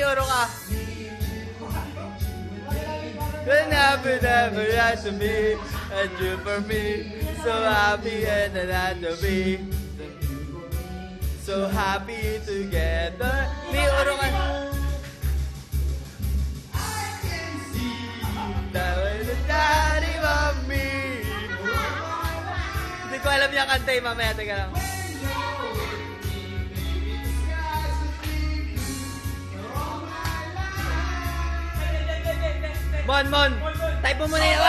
oro ka. When happy never had to be, and you for me, so happy and I had to be, so happy together. May oro ka. Daddy, mommy. Hindi ko alam yung kanta eh, mamaya, taga lang. Mon, type mo muna yung...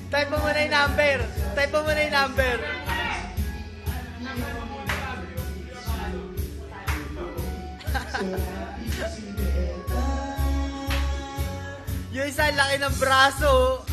Type mo muna yung number. Type mo muna yung number. Yung isa, laki ng braso.